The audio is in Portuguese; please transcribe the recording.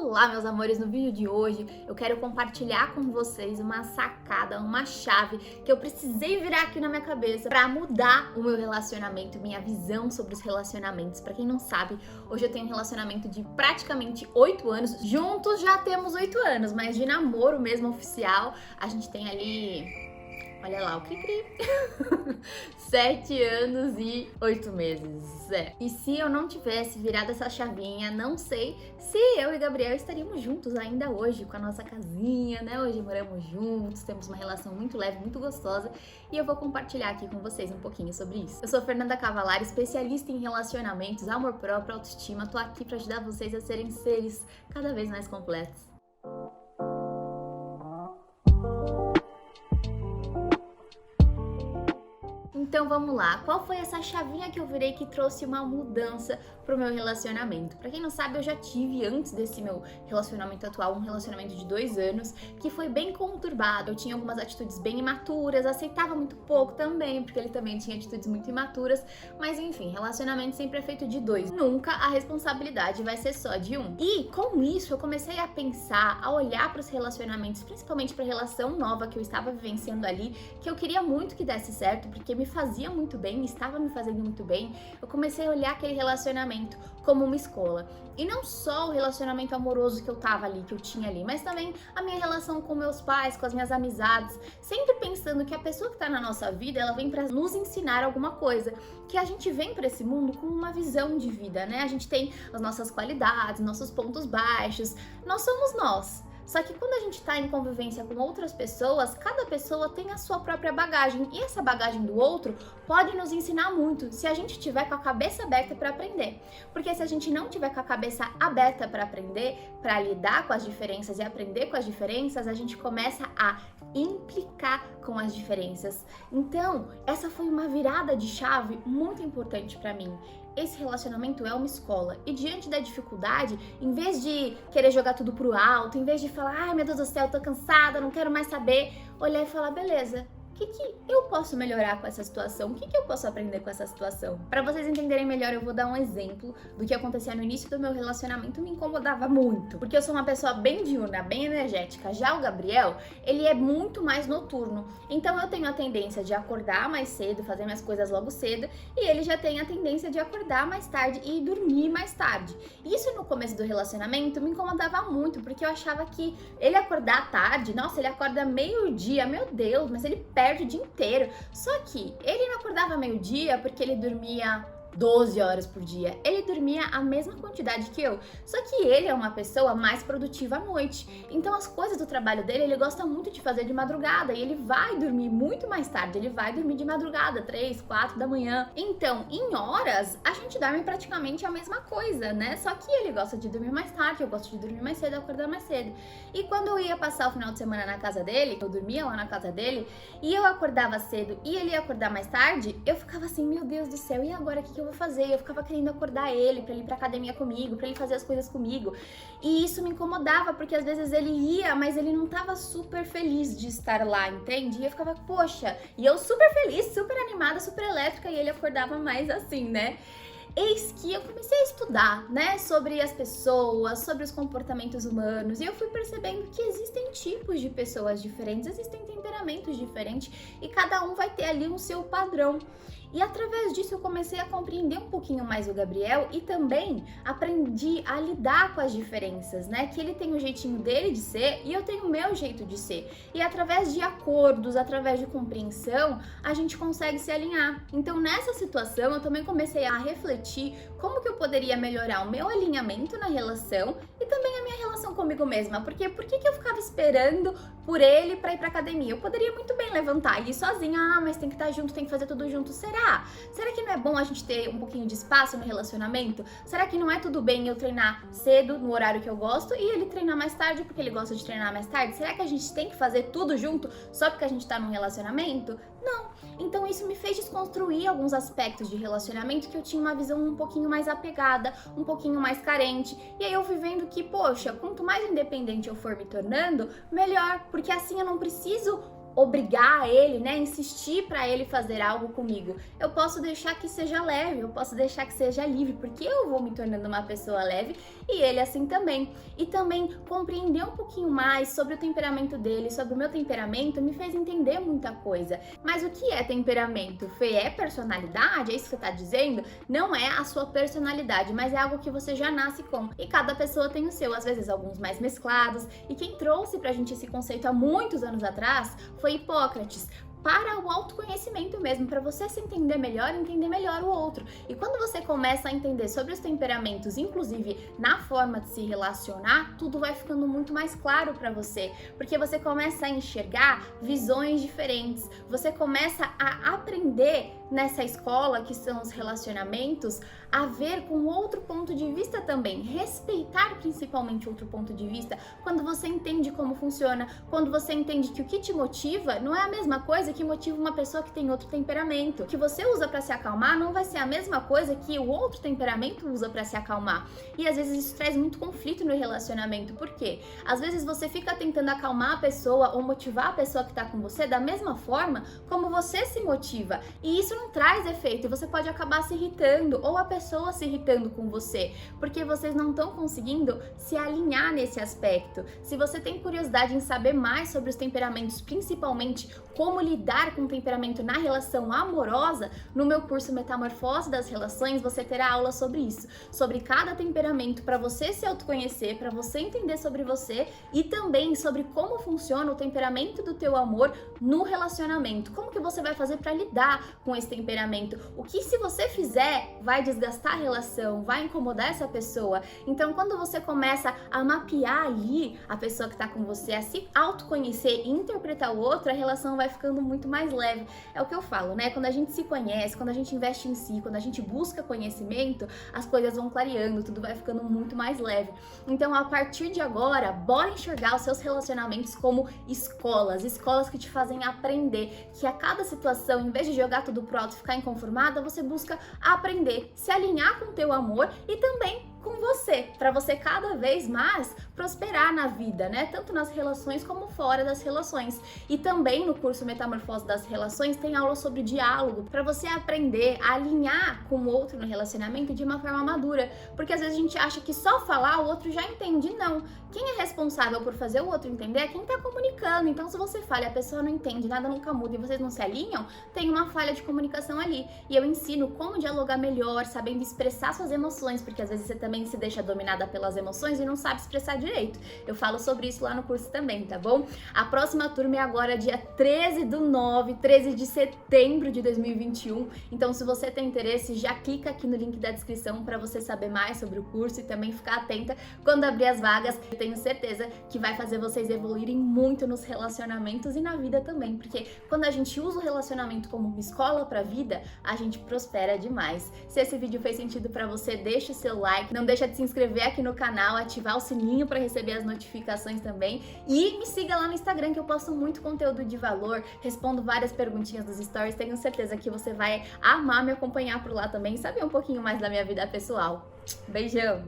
Olá, meus amores, no vídeo de hoje eu quero compartilhar com vocês uma sacada, uma chave que eu precisei virar aqui na minha cabeça para mudar o meu relacionamento, minha visão sobre os relacionamentos. Para quem não sabe, hoje eu tenho um relacionamento de praticamente 8 anos. Juntos já temos 8 anos, mas de namoro mesmo oficial, a gente tem ali... Olha lá, o cri-cri. 7 anos e 8 meses. E se eu não tivesse virado essa chavinha, não sei se eu e Gabriel estaríamos juntos ainda hoje, com a nossa casinha, né? Hoje moramos juntos, temos uma relação muito leve, muito gostosa. E eu vou compartilhar aqui com vocês um pouquinho sobre isso. Eu sou Fernanda Cavalari, especialista em relacionamentos, amor próprio, autoestima. Tô aqui para ajudar vocês a serem seres cada vez mais completos. Então vamos lá, qual foi essa chavinha que eu virei que trouxe uma mudança pro meu relacionamento? Pra quem não sabe, eu já tive antes desse meu relacionamento atual, um relacionamento de 2 anos, que foi bem conturbado. Eu tinha algumas atitudes bem imaturas, aceitava muito pouco também, porque ele também tinha atitudes muito imaturas, mas enfim, relacionamento sempre é feito de 2. Nunca a responsabilidade vai ser só de um. E com isso eu comecei a pensar, a olhar pros relacionamentos, principalmente pra relação nova que eu estava vivenciando ali, que eu queria muito que desse certo, porque me fazia muito bem, estava me fazendo muito bem. Eu comecei a olhar aquele relacionamento como uma escola. E não só o relacionamento amoroso que eu tava ali, que eu tinha ali, mas também a minha relação com meus pais, com as minhas amizades, sempre pensando que a pessoa que tá na nossa vida, ela vem pra nos ensinar alguma coisa, que a gente vem pra esse mundo com uma visão de vida, né? A gente tem as nossas qualidades, nossos pontos baixos, nós somos nós. Só que quando a gente tá em convivência com outras pessoas, cada pessoa tem a sua própria bagagem. E essa bagagem do outro pode nos ensinar muito se a gente tiver com a cabeça aberta para aprender. Porque se a gente não tiver com a cabeça aberta para aprender, para lidar com as diferenças e aprender com as diferenças, a gente começa a implicar com as diferenças. Então, essa foi uma virada de chave muito importante para mim. Esse relacionamento é uma escola e diante da dificuldade, em vez de querer jogar tudo pro alto, em vez de falar, ai meu Deus do céu, tô cansada, não quero mais saber, olhar e falar, beleza, o que eu posso melhorar com essa situação? O que eu posso aprender com essa situação? Para vocês entenderem melhor, eu vou dar um exemplo do que acontecia no início do meu relacionamento. Me incomodava muito, porque eu sou uma pessoa bem diurna, bem energética. Já o Gabriel, ele é muito mais noturno. Então eu tenho a tendência de acordar mais cedo, fazer minhas coisas logo cedo, e ele já tem a tendência de acordar mais tarde e dormir mais tarde. Isso no começo do relacionamento me incomodava muito, porque eu achava que ele acordar tarde, nossa, ele acorda meio-dia, meu Deus, mas ele perde o dia inteiro. Só que ele não acordava meio-dia porque ele dormia 12 horas por dia. Ele dormia a mesma quantidade que eu. Só que ele é uma pessoa mais produtiva à noite. Então as coisas do trabalho dele, ele gosta muito de fazer de madrugada. E ele vai dormir muito mais tarde. Ele vai dormir de madrugada, 3, 4 da manhã. Então, em horas, a gente dorme praticamente a mesma coisa, né? Só que ele gosta de dormir mais tarde, eu gosto de dormir mais cedo, acordar mais cedo. E quando eu ia passar o final de semana na casa dele, eu dormia lá na casa dele, e eu acordava cedo e ele ia acordar mais tarde, eu ficava assim, meu Deus do céu, e agora o que eu vou fazer? Eu ficava querendo acordar ele pra ele ir pra academia comigo, pra ele fazer as coisas comigo. E isso me incomodava, porque às vezes ele ia, mas ele não tava super feliz de estar lá, entende? E eu ficava, poxa, e eu super feliz, super animada, super elétrica, e ele acordava mais assim, né? Eis que eu comecei a estudar, né, sobre as pessoas, sobre os comportamentos humanos, e eu fui percebendo que existem tipos de pessoas diferentes, existem temperamentos diferentes, e cada um vai ter ali um seu padrão. E através disso eu comecei a compreender um pouquinho mais o Gabriel e também aprendi a lidar com as diferenças, né? Que ele tem o jeitinho dele de ser e eu tenho o meu jeito de ser. E através de acordos, através de compreensão, a gente consegue se alinhar. Então nessa situação eu também comecei a refletir como que eu poderia melhorar o meu alinhamento na relação e também a minha relação comigo mesma. Porque por que eu ficava esperando por ele pra ir pra academia? Eu poderia muito bem levantar e ir sozinha, mas tem que estar junto, tem que fazer tudo junto. Será? Será que não é bom a gente ter um pouquinho de espaço no relacionamento? Será que não é tudo bem eu treinar cedo, no horário que eu gosto, e ele treinar mais tarde porque ele gosta de treinar mais tarde? Será que a gente tem que fazer tudo junto só porque a gente tá num relacionamento? Não. Então isso me fez desconstruir alguns aspectos de relacionamento que eu tinha uma visão um pouquinho mais apegada, um pouquinho mais carente. E aí eu fui vendo que, poxa, quanto mais independente eu for me tornando, melhor, porque assim eu não preciso obrigar ele, né, insistir para ele fazer algo comigo. Eu posso deixar que seja leve, eu posso deixar que seja livre, porque eu vou me tornando uma pessoa leve e ele assim também. E também compreender um pouquinho mais sobre o temperamento dele, sobre o meu temperamento, me fez entender muita coisa. Mas o que é temperamento? Fê, é personalidade? É isso que você tá dizendo? Não é a sua personalidade, mas é algo que você já nasce com. E cada pessoa tem o seu, às vezes alguns mais mesclados. E quem trouxe pra gente esse conceito há muitos anos atrás foi Hipócrates, para o autoconhecimento mesmo, para você se entender melhor o outro. E quando você começa a entender sobre os temperamentos, inclusive na forma de se relacionar, tudo vai ficando muito mais claro para você, porque você começa a enxergar visões diferentes, você começa a aprender nessa escola que são os relacionamentos, a ver com outro ponto de vista também, respeitar principalmente outro ponto de vista, quando você entende como funciona, quando você entende que o que te motiva não é a mesma coisa que motiva uma pessoa que tem outro temperamento. O que você usa para se acalmar não vai ser a mesma coisa que o outro temperamento usa para se acalmar. E às vezes isso traz muito conflito no relacionamento. Por quê? Às vezes você fica tentando acalmar a pessoa ou motivar a pessoa que tá com você da mesma forma como você se motiva. E isso não traz efeito. Você pode acabar se irritando ou a pessoa se irritando com você, porque vocês não estão conseguindo se alinhar nesse aspecto. Se você tem curiosidade em saber mais sobre os temperamentos, principalmente como lidar com o temperamento na relação amorosa, no meu curso Metamorfose das Relações, você terá aula sobre isso, sobre cada temperamento, para você se autoconhecer, para você entender sobre você e também sobre como funciona o temperamento do teu amor no relacionamento. Como que você vai fazer para lidar com esse temperamento? O que se você fizer vai desgastar a relação, vai incomodar essa pessoa. Então, quando você começa a mapear ali a pessoa que tá com você, a se autoconhecer e interpretar o outro, a relação vai ficando muito mais leve. É o que eu falo, né? Quando a gente se conhece, quando a gente investe em si, quando a gente busca conhecimento, as coisas vão clareando, tudo vai ficando muito mais leve. Então, a partir de agora, bora enxergar os seus relacionamentos como escolas que te fazem aprender, que a cada situação, em vez de jogar tudo pro alto e ficar inconformada, você busca aprender, se alinhar com o teu amor e também com você, para você cada vez mais prosperar na vida, né? Tanto nas relações como fora das relações. E também no curso Metamorfose das Relações tem aula sobre diálogo, para você aprender a alinhar com o outro no relacionamento de uma forma madura, porque às vezes a gente acha que só falar o outro já entende. Não. Quem é responsável por fazer o outro entender é quem tá comunicando. Então, se você fala e a pessoa não entende, nada nunca muda e vocês não se alinham, tem uma falha de comunicação ali. E eu ensino como dialogar melhor, sabendo expressar suas emoções, porque às vezes você também se deixa dominada pelas emoções e não sabe expressar direito. Eu falo sobre isso lá no curso também, tá bom? A próxima turma é agora dia 13 de setembro de 2021. Então, se você tem interesse, já clica aqui no link da descrição para você saber mais sobre o curso e também ficar atenta quando abrir as vagas. Eu tenho certeza que vai fazer vocês evoluírem muito nos relacionamentos e na vida também, porque quando a gente usa o relacionamento como uma escola para a vida, a gente prospera demais. Se esse vídeo fez sentido para você, deixa o seu like, não deixa de se inscrever aqui no canal, ativar o sininho para receber as notificações também e me siga lá no Instagram que eu posto muito conteúdo de valor, respondo várias perguntinhas dos stories, tenho certeza que você vai amar me acompanhar por lá também e saber um pouquinho mais da minha vida pessoal. Beijão!